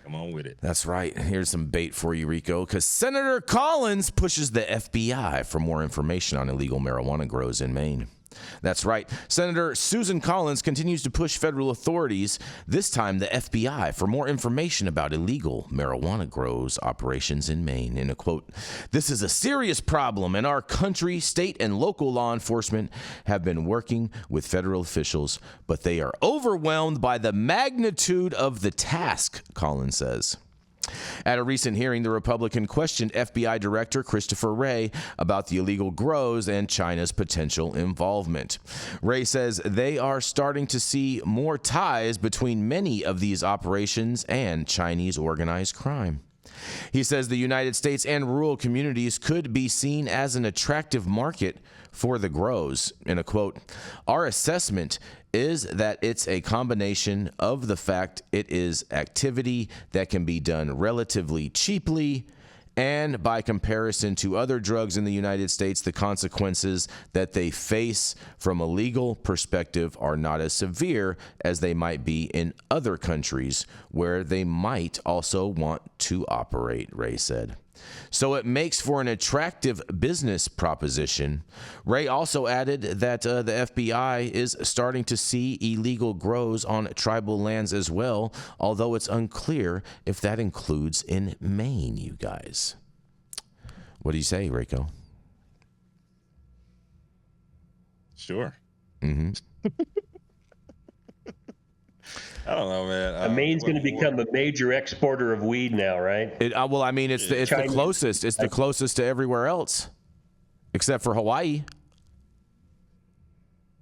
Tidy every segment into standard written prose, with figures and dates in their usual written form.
Come on with it. That's right. Here's some bait for you, Rico, because Senator Collins pushes the FBI for more information on illegal marijuana grows in Maine. That's right. Senator Susan Collins continues to push federal authorities, this time the FBI, for more information about illegal marijuana grows operations in Maine. In a quote, "This is a serious problem, and our country, state, and local law enforcement have been working with federal officials, but they are overwhelmed by the magnitude of the task," Collins says. At a recent hearing, the Republican questioned FBI Director Christopher Wray about the illegal grows and China's potential involvement. Wray says they are starting to see more ties between many of these operations and Chinese organized crime. He says the United States and rural communities could be seen as an attractive market for the grows. In a quote, "Our assessment is that it's a combination of the fact it is activity that can be done relatively cheaply, and by comparison to other drugs in the United States, the consequences that they face from a legal perspective are not as severe as they might be in other countries where they might also want to operate," Wray said. So it makes for an attractive business proposition. Wray also added that the FBI is starting to see illegal grows on tribal lands as well, although it's unclear if that includes in Maine, you guys. What do you say, Rico? Sure. Mm-hmm. I don't know, man. Maine's going to become a major exporter of weed now, right? Well, I mean, it's the closest. It's the closest to everywhere else, except for Hawaii.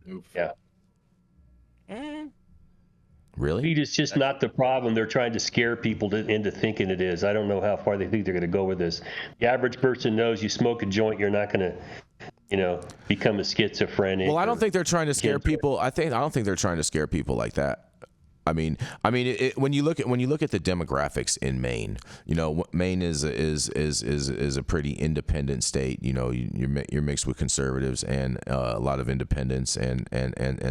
Oof. Yeah. Really? Weed is just not the problem. They're trying to scare people into thinking it is. I don't know how far they think they're going to go with this. The average person knows you smoke a joint, you're not going to, become a schizophrenic. Well, I don't think they're trying to scare people. I don't think they're trying to scare people like that. I mean, when you look at the demographics in Maine, Maine is a pretty independent state. You're mixed with conservatives and a lot of independents and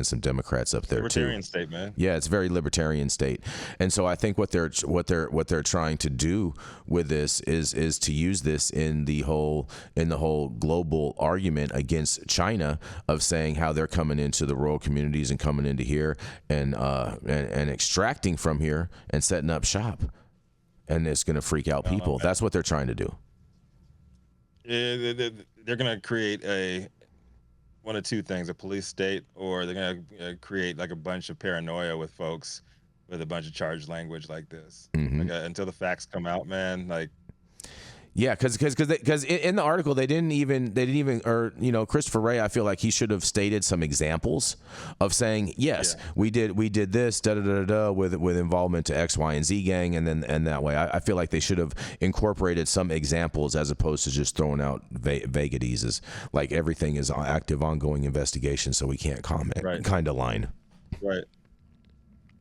some Democrats up there Libertarian too. state, man. Yeah, it's a very libertarian state, and so I think what they're trying to do with this is to use this in the whole global argument against China of saying how they're coming into the rural communities and coming into here and extracting from here and setting up shop, and it's going to freak out people. That's what they're trying to do. They're going to create one of two things: a police state, or they're going to create like a bunch of paranoia with folks with a bunch of charged language like this. Mm-hmm. Until the facts come out, man. Like, yeah, because in the article they didn't even Christopher Wray, I feel like he should have stated some examples of saying yes, we did this with involvement to X, Y, and Z gang, and that way I feel like they should have incorporated some examples as opposed to just throwing out vagities as like everything is active ongoing investigation, so we can't comment kind of line. Right.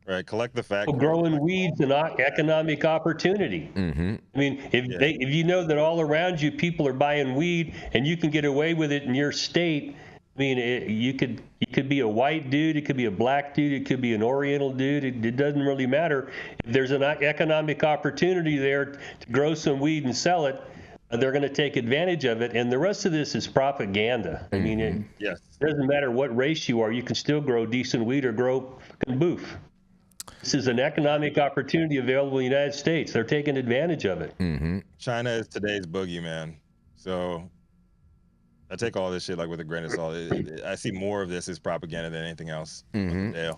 Right, collect the facts. Well, growing weed's an economic opportunity. Mm-hmm. I mean, if you know that all around you people are buying weed and you can get away with it in your state, I mean, you could be a white dude, it could be a black dude, it could be an Oriental dude. It doesn't really matter. If there's an economic opportunity there to grow some weed and sell it, they're going to take advantage of it. And the rest of this is propaganda. I mean, it doesn't matter what race you are, you can still grow decent weed or grow fucking boof. This is an economic opportunity available in the United States. They're taking advantage of it. Mm-hmm. China is today's boogeyman. So I take all this shit like with a grain of salt. I see more of this as propaganda than anything else. Mm-hmm.